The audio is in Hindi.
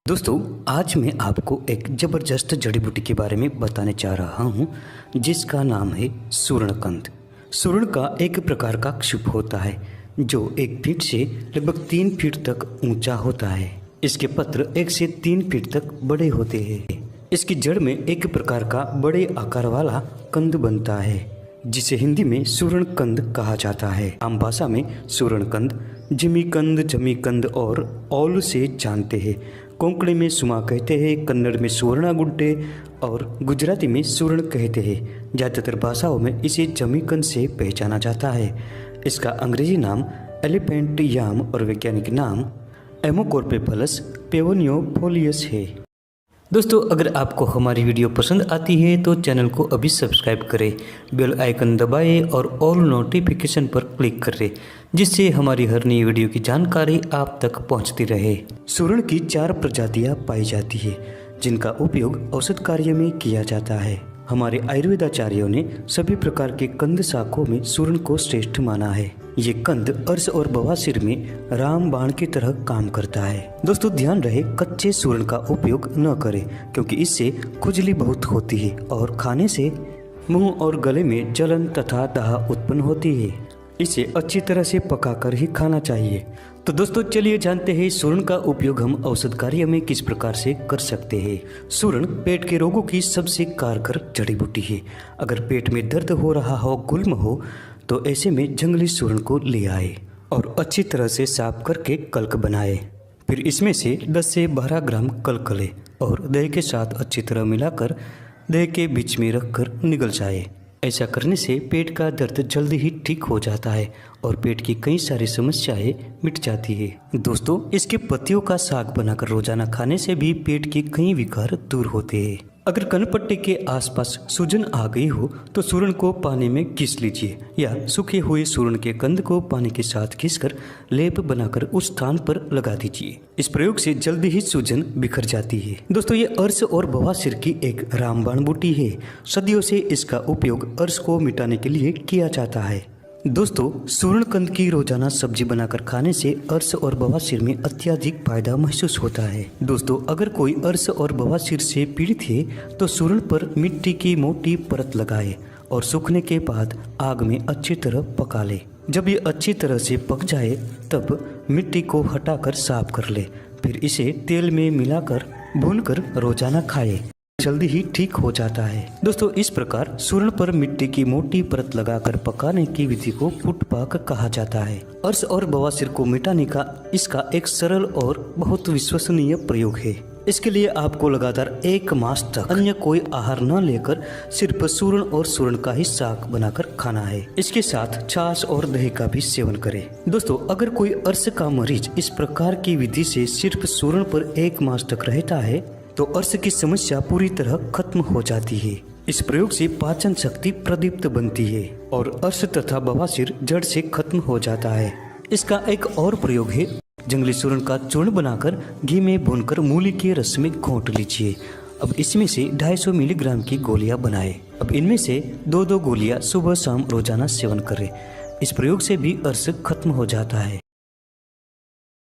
दोस्तों, आज मैं आपको एक ज़बरदस्त जड़ी बूटी के बारे में बताने जा रहा हूँ जिसका नाम है सूरणकंद। सूरण का एक प्रकार का क्षुप होता है जो 1 फीट से लगभग 3 फीट तक ऊंचा होता है। इसके पत्र 1 से 3 फीट तक बड़े होते हैं। इसकी जड़ में एक प्रकार का बड़े आकार वाला कंद बनता है जिसे हिंदी में सूरणकंद कहा जाता है। आम भाषा में सूरणकंद, जमीकंद और औल से जानते हैं। कोंकणी में सुमा कहते हैं, कन्नड़ में सुवर्णा गुड्डे और गुजराती में सूरण कहते हैं। ज़्यादातर भाषाओं में इसे जमीकंद से पहचाना जाता है। इसका अंग्रेजी नाम एलिफेंट याम और वैज्ञानिक नाम एमोकॉर्पेफलस पेवोनियोफोलियस है। दोस्तों, अगर आपको हमारी वीडियो पसंद आती है तो चैनल को अभी सब्सक्राइब करें, बेल आइकन दबाएं और ऑल नोटिफिकेशन पर क्लिक करें जिससे हमारी हर नई वीडियो की जानकारी आप तक पहुंचती रहे। सूरण की 4 प्रजातियां पाई जाती है जिनका उपयोग औषध कार्य में किया जाता है। हमारे आयुर्वेदाचार्यों ने सभी प्रकार के कंद शाकों में सूरण को श्रेष्ठ माना है। ये कंद अर्श और बवासीर में रामबाण की तरह काम करता है। दोस्तों, ध्यान रहे कच्चे सूरण का उपयोग न करें क्योंकि इससे खुजली बहुत होती है और खाने से मुंह और गले में जलन तथा दाह उत्पन्न होती है। इसे अच्छी तरह से पकाकर ही खाना चाहिए। तो दोस्तों, चलिए जानते हैं सूरण का उपयोग हम औषध कार्य में किस प्रकार से कर सकते हैं। सूरण पेट के रोगों की सबसे कारगर जड़ी बूटी है। अगर पेट में दर्द हो रहा हो, गुल्म हो, तो ऐसे में जंगली सूरण को ले आए और अच्छी तरह से साफ करके कल्क बनाए। फिर इसमें से 10 से 12 ग्राम कल्क लें और दही के साथ अच्छी तरह मिलाकर दही के बीच में रखकर निगल जाए। ऐसा करने से पेट का दर्द जल्दी ही ठीक हो जाता है और पेट की कई सारी समस्याएं मिट जाती है। दोस्तों, इसके पत्तियों का साग बनाकर रोजाना खाने से भी पेट के कई विकार दूर होते हैं। अगर कनपट्टे के आसपास सूजन आ गई हो तो सूरण को पानी में घिस लीजिए या सूखे हुए सूरण के कंद को पानी के साथ घिसकर लेप बनाकर उस स्थान पर लगा दीजिए। इस प्रयोग से जल्दी ही सूजन बिखर जाती है। दोस्तों, ये अर्श और बवासीर की एक रामबाण बूटी है। सदियों से इसका उपयोग अर्श को मिटाने के लिए किया जाता है। दोस्तों, सूरणकंद की रोजाना सब्जी बनाकर खाने से अर्श और बवासीर में अत्यधिक फायदा महसूस होता है। दोस्तों, अगर कोई अर्श और बवासीर से पीड़ित है तो सूरण पर मिट्टी की मोटी परत लगाए और सूखने के बाद आग में अच्छी तरह पका ले। जब ये अच्छी तरह से पक जाए तब मिट्टी को हटाकर साफ कर ले। फिर इसे तेल में मिलाकर भूनकर रोजाना खाए, जल्दी ही ठीक हो जाता है। दोस्तों, इस प्रकार सूरण पर मिट्टी की मोटी परत लगाकर पकाने की विधि को पुटपाक कहा जाता है। अर्श और बवासीर को मिटाने का इसका एक सरल और बहुत विश्वसनीय प्रयोग है। इसके लिए आपको लगातार 1 मास तक अन्य कोई आहार न लेकर सिर्फ सूरण और सूरण का ही साग बनाकर खाना है। इसके साथ छाछ और दही का भी सेवन करें। दोस्तों, अगर कोई अर्श का मरीज इस प्रकार की विधि से सिर्फ सूरण पर 1 मास तक रहता है तो अर्श की समस्या पूरी तरह खत्म हो जाती है। इस प्रयोग से पाचन शक्ति प्रदीप्त बनती है और अर्श तथा बवासीर जड़ से खत्म हो जाता है। इसका एक और प्रयोग है, जंगली सूरण का चूर्ण बनाकर घी में भूनकर मूली के रस में घोंट लीजिए। अब इसमें से 250 मिलीग्राम की गोलियां बनाएं। अब इनमें से 2-2 गोलियां सुबह शाम रोजाना सेवन करें। इस प्रयोग से भी अर्श खत्म हो जाता है।